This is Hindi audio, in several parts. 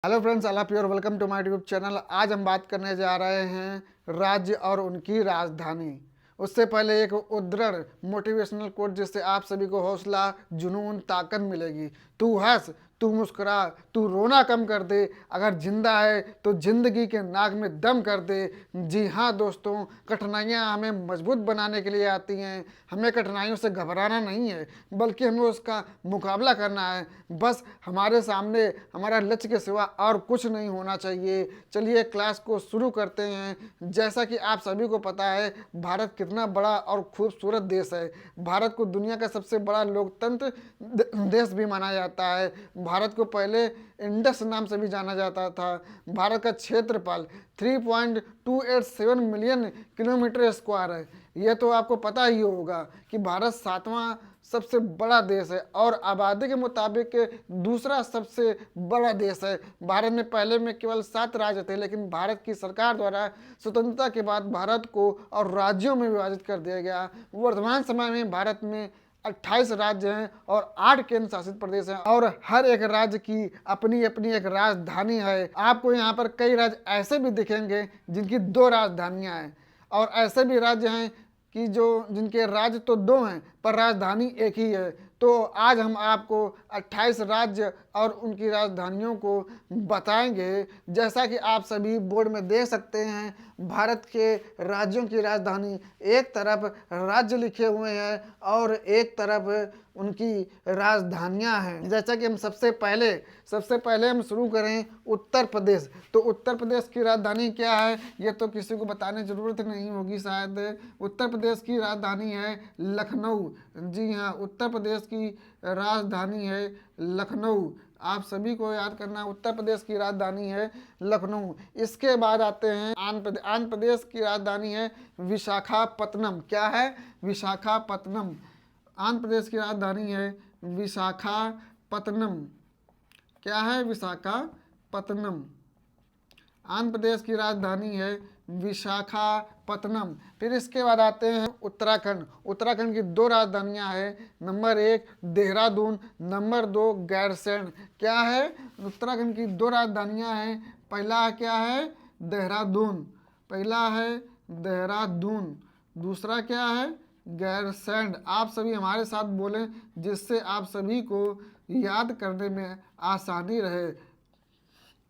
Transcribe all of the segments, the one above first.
Hello friends, I am your welcome to my YouTube channel. आज हम बात करने जा रहे हैं राज्य और उनकी राजधानी। उससे पहले एक उद्धरण मोटिवेशनल कोट जिससे आप सभी को हौसला, जुनून, ताकत मिलेगी। तू हंस, तू मुस्कुरा, तू रोना कम कर दे। अगर जिंदा है तो जिंदगी के नाक में दम कर दे। जी हाँ दोस्तों, कठिनाइयाँ हमें मजबूत बनाने के लिए आती हैं। हमें कठिनाइयों से घबराना नहीं है, बल्कि हमें उसका मुकाबला करना है। बस हमारे सामने हमारा लक्ष्य के सिवा और कुछ नहीं होना चाहिए। चलिए क्लास को शुरू करते हैं। जैसा कि आप सभी को पता है, भारत कितना बड़ा और खूबसूरत देश है। भारत को दुनिया का सबसे बड़ा लोकतंत्र देश भी माना जाता है। भारत को पहले इंडस नाम से भी जाना जाता था। भारत का क्षेत्रफल 3.287 मिलियन किलोमीटर स्क्वायर है। यह तो आपको पता ही होगा कि भारत 7वां सबसे बड़ा देश है और आबादी के मुताबिक दूसरा सबसे बड़ा देश है। भारत में पहले में केवल 7 राज्य थे, लेकिन भारत की सरकार द्वारा स्वतंत्रता के बाद भारत को और राज्यों में विभाजित कर दिया गया। वर्तमान समय में भारत में 28 राज्य हैं और 8 केंद्र शासित प्रदेश हैं और हर एक राज्य की अपनी अपनी एक राजधानी है। आपको यहाँ पर कई राज्य ऐसे भी दिखेंगे जिनकी 2 राजधानियाँ हैं, और ऐसे भी राज्य हैं कि जिनके राज्य तो 2 हैं पर राजधानी एक ही है। तो आज हम आपको 28 राज्य और उनकी राजधानियों को बताएंगे। जैसा कि आप सभी बोर्ड में देख सकते हैं, भारत के राज्यों की राजधानी एक तरफ राज्य लिखे हुए हैं और एक तरफ उनकी राजधानियां हैं। जैसा कि हम सबसे पहले हम शुरू करें उत्तर प्रदेश। तो उत्तर प्रदेश की राजधानी क्या है, ये तो किसी को बताने की जरूरत नहीं होगी शायद। उत्तर प्रदेश की राजधानी है लखनऊ। जी हाँ, उत्तर प्रदेश की राजधानी है लखनऊ। आप सभी को याद करना, उत्तर प्रदेश की राजधानी है लखनऊ। इसके बाद आते हैं आंध्र प्रदेश की राजधानी है विशाखापत्तनम। क्या है? विशाखापत्तनम। आंध्र प्रदेश की राजधानी है विशाखापत्तनम। क्या है? विशाखापत्तनम। आंध्र प्रदेश की राजधानी है विशाखापत्तनम। फिर इसके बाद आते हैं उत्तराखंड। उत्तराखंड की 2 राजधानियां हैं। Number 1 Dehradun, number 2 Gairsain. क्या है? उत्तराखंड की 2 राजधानियां हैं। पहला क्या है? देहरादून। पहला है देहरादून, दूसरा क्या है? गैरसैंण। आप सभी हमारे साथ बोलें जिससे आप सभी को याद करने में आसानी रहे।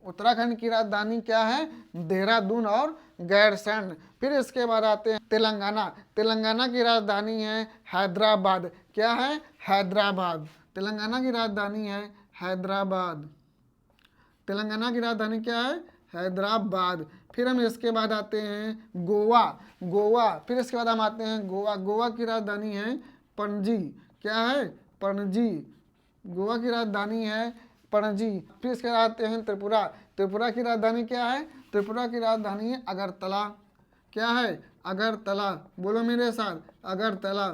उत्तराखंड की राजधानी क्या है? देहरादून और गैरसैंण। फिर इसके बाद आते हैं तेलंगाना। तेलंगाना की राजधानी है हैदराबाद। क्या है? हैदराबाद। तेलंगाना की राजधानी है हैदराबाद। तेलंगाना की राजधानी क्या है? हैदराबाद। फिर हम इसके बाद आते हैं गोवा। गोवा। फिर इसके बाद हम आते हैं गोवा। गोवा की राजधानी है पणजी। क्या है? पणजी। गोवा की राजधानी है पणजी। फिर इसके बाद आते हैं त्रिपुरा। त्रिपुरा की राजधानी क्या है? त्रिपुरा की राजधानी है अगरतला। क्या है? अगरतला। बोलो मेरे साथ, अगरतला।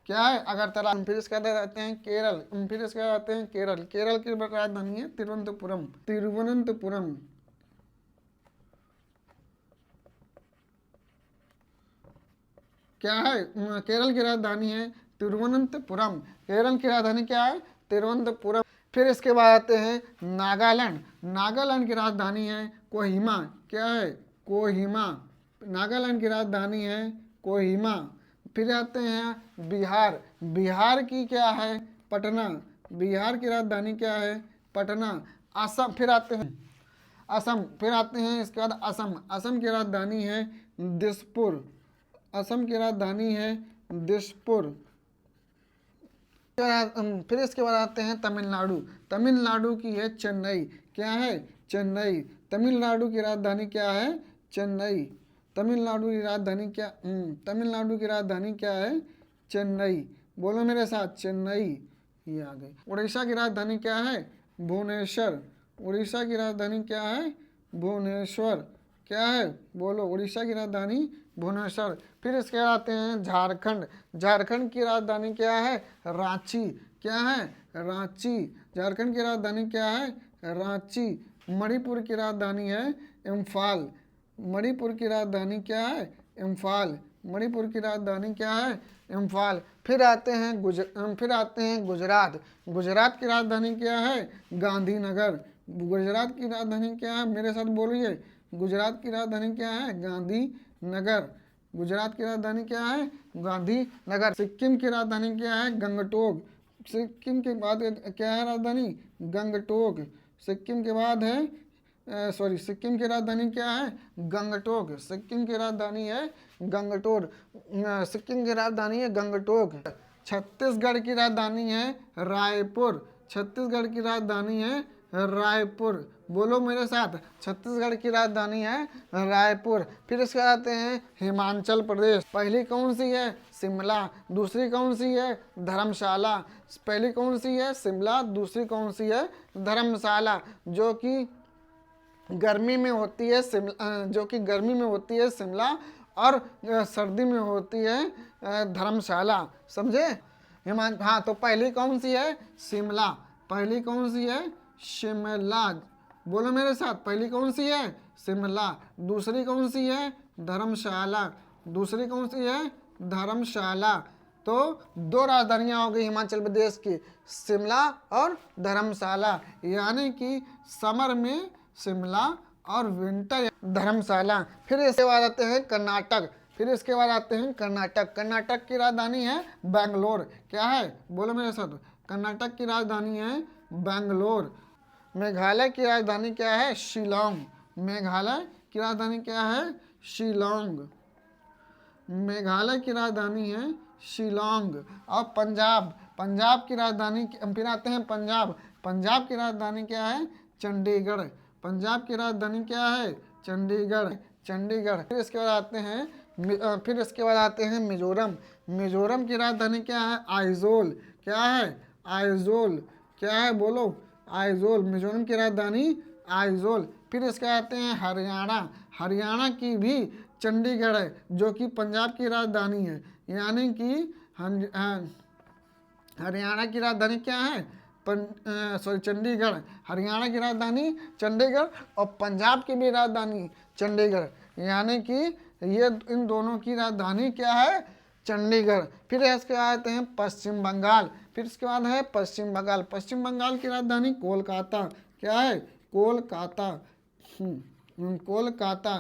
क्या है? अगरतला। फिर इसके बाद आते हैं केरल। फिर इसके बाद आते हैं केरल। केरल की राजधानी है तिरुवनंतपुरम। तिरुवनंतपुरम। क्या है? केरल की राजधानी है तिरुवनंतपुरम। केरल की राजधानी क्या है? तिरुवनंतपुरम। फिर इसके बाद आते हैं नागालैंड। नागालैंड की राजधानी है कोहिमा। क्या है? कोहिमा। नागालैंड की राजधानी है कोहिमा। फिर आते हैं बिहार। बिहार की क्या है? पटना। बिहार की राजधानी क्या है? पटना। असम। फिर आते हैं असम। फिर आते हैं इसके बाद असम। असम की राजधानी है दिसपुर। असम की राजधानी है दिसपुर। फिर इसके बाद आते हैं तमिलनाडु। तमिलनाडु की है चेन्नई। क्या है? चेन्नई। तमिलनाडु की राजधानी क्या है? चेन्नई। तमिलनाडु की राजधानी क्या तमिलनाडु की राजधानी क्या है? चेन्नई। बोलो मेरे साथ, चेन्नई। ये आ गई। उड़ीसा की राजधानी क्या है? भुवनेश्वर। उड़ीसा की राजधानी क्या है? भुवनेश्वर। क्या है? बोलो, उड़ीसा की राजधानी भुवनेश्वर। फिर इसके बाद आते हैं झारखंड। झारखंड की राजधानी क्या है? रांची। क्या है? रांची। झारखंड की राजधानी क्या है? रांची। मणिपुर की राजधानी है इम्फाल। मणिपुर की राजधानी क्या है? इम्फाल। मणिपुर की राजधानी क्या है? इम्फाल। फिर आते हैं गुजरात। गुजरात की राजधानी क्या है? गांधीनगर। गुजरात की राजधानी क्या है, मेरे साथ बोलिए। गुजरात की राजधानी क्या है, गांधी नगर। गुजरात की राजधानी क्या है, गांधी नगर। सिक्किम की राजधानी क्या है, गंगटोक। सिक्किम के बाद क्या है राजधानी, गंगटोक। सिक्किम के बाद है सिक्किम की राजधानी क्या है, गंगटोक। सिक्किम की राजधानी है गंगटोक। सिक्किम की राजधानी है गंगटोक। छत्तीसगढ़ की राजधानी है रायपुर। छत्तीसगढ़ की राजधानी है रायपुर। बोलो मेरे साथ, छत्तीसगढ़ की राजधानी है रायपुर। फिर इसके बाद आते हैं हिमाचल प्रदेश। पहली कौन सी है, शिमला। दूसरी कौन सी है, धर्मशाला। पहली कौन सी है, शिमला। दूसरी कौन सी है, धर्मशाला। जो कि गर्मी में होती है शिमला, और सर्दी में होती है धर्मशाला। समझे। हाँ, तो पहली कौन सी है, शिमला। पहली कौन सी है, शिमला। बोलो मेरे साथ, पहली कौन सी है, शिमला। दूसरी कौन सी है, धर्मशाला। दूसरी कौन सी है, धर्मशाला। तो दो राजधानियां हो गई हिमाचल प्रदेश की, शिमला और धर्मशाला। यानी कि समर में शिमला और विंटर धर्मशाला। फिर इसके बाद आते हैं कर्नाटक। कर्नाटक की राजधानी है बेंगलोर। क्या है, बोलो मेरे साथ, कर्नाटक की राजधानी है बेंगलोर। मेघालय की राजधानी क्या है, शिलोंग। मेघालय की राजधानी क्या है, शिलोंग। मेघालय की राजधानी है शिलोंग। और पंजाब की राजधानी, फिर आते हैं पंजाब की राजधानी क्या है, चंडीगढ़। पंजाब की राजधानी क्या है, चंडीगढ़। फिर इसके बाद आते हैं मिजोरम। मिजोरम की राजधानी क्या है, आइजोल। क्या है, आइजोल। क्या है, बोलो, आइजोल। मिजोरम की राजधानी आइजोल। फिर इसके आते हैं हरियाणा की भी चंडीगढ़ है, जो कि पंजाब की राजधानी है। यानी कि हरियाणा की राजधानी क्या है, चंडीगढ़। हरियाणा की राजधानी चंडीगढ़ और पंजाब की भी राजधानी चंडीगढ़। यानी कि ये इन दोनों की राजधानी क्या है, चंडीगढ़। फिर इसके बाद आते हैं पश्चिम बंगाल। पश्चिम बंगाल की राजधानी कोलकाता। क्या है, कोलकाता। कोलकाता।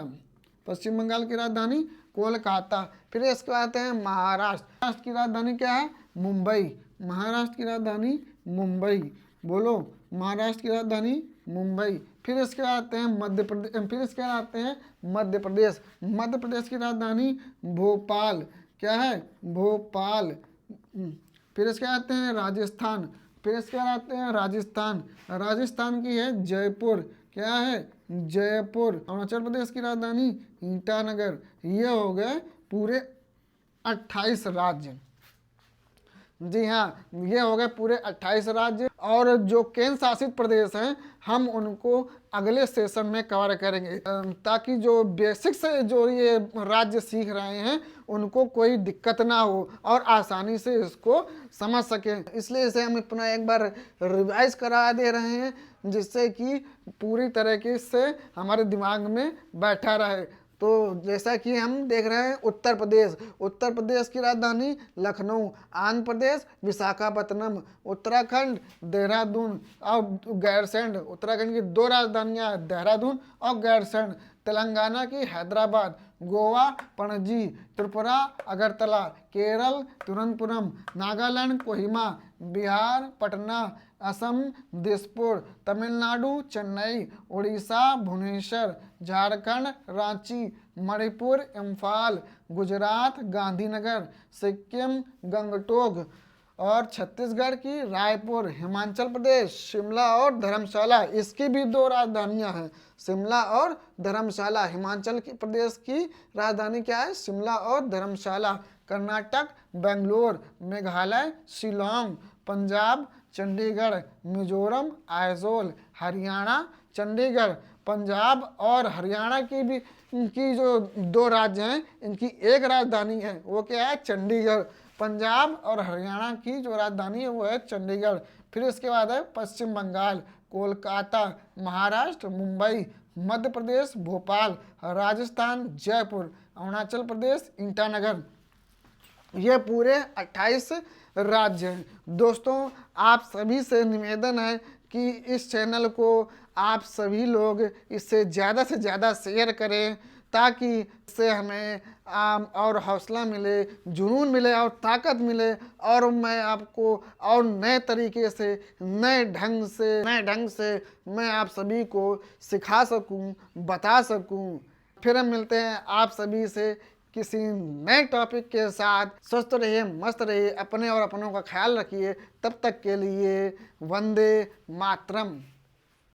पश्चिम बंगाल की राजधानी कोलकाता। फिर इसके बाद आते हैं महाराष्ट्र की राजधानी क्या है, मुंबई। महाराष्ट्र की राजधानी मुंबई। बोलो, महाराष्ट्र की राजधानी मुंबई। फिर इसके बाद आते हैं मध्य प्रदेश। मध्य प्रदेश की राजधानी भोपाल। क्या है, भोपाल। फिर इसके बाद आते हैं राजस्थान की है जयपुर। क्या है, जयपुर। अरुणाचल प्रदेश की राजधानी ईटानगर। ये हो गए पूरे 28 राज्य। जी हाँ, ये हो गए पूरे 28 राज्य। और जो केंद्र शासित प्रदेश हैं, हम उनको अगले सेशन में कवर करेंगे, ताकि जो बेसिक से जो ये राज्य सीख रहे हैं उनको कोई दिक्कत ना हो और आसानी से इसको समझ सकें। इसलिए इसे हम अपना एक बार रिवाइज करा दे रहे हैं, जिससे कि पूरी तरीके से हमारे दिमाग में बैठा रहे। तो जैसा कि हम देख रहे हैं उत्तर प्रदेश की राजधानी लखनऊ। आंध्र प्रदेश विशाखापत्तनम। उत्तराखंड देहरादून और गैरसैंण। उत्तराखंड की दो राजधानियां, देहरादून और गैरसैंण। तेलंगाना की हैदराबाद। गोवा पणजी। त्रिपुरा अगरतला। केरल तिरुवनंतपुरम। नागालैंड कोहिमा। बिहार पटना। असम दिसपुर। तमिलनाडु चेन्नई। उड़ीसा भुवनेश्वर। झारखंड रांची। मणिपुर इम्फाल। गुजरात गांधीनगर। सिक्किम गंगटोक। और छत्तीसगढ़ की रायपुर। हिमाचल प्रदेश शिमला और धर्मशाला। इसकी भी दो राजधानियां हैं, शिमला और धर्मशाला। हिमाचल प्रदेश की राजधानी क्या है, शिमला और धर्मशाला। कर्नाटक बेंगलोर। मेघालय शिलोंग। पंजाब चंडीगढ़। मिजोरम आइजोल। हरियाणा चंडीगढ़। पंजाब और हरियाणा की भी इनकी जो दो राज्य हैं, इनकी एक राजधानी है, वो क्या है, चंडीगढ़। पंजाब और हरियाणा की जो राजधानी है वो है चंडीगढ़। फिर इसके बाद है पश्चिम बंगाल कोलकाता। महाराष्ट्र मुंबई। मध्य प्रदेश भोपाल। राजस्थान जयपुर। अरुणाचल प्रदेश ईटानगर। ये पूरे 28 राज्य हैं। दोस्तों, आप सभी से निवेदन है कि इस चैनल को आप सभी लोग इसे ज़्यादा से ज़्यादा शेयर करें, ताकि इससे हमें और हौसला मिले, जुनून मिले और ताकत मिले, और मैं आपको और नए तरीके से, नए ढंग से मैं आप सभी को सिखा सकूं, बता सकूं। फिर हम मिलते हैं आप सभी से किसी नए टॉपिक के साथ। स्वस्थ रहिए, मस्त रहिए, अपने और अपनों का ख्याल रखिए। तब तक के लिए वंदे मातरम।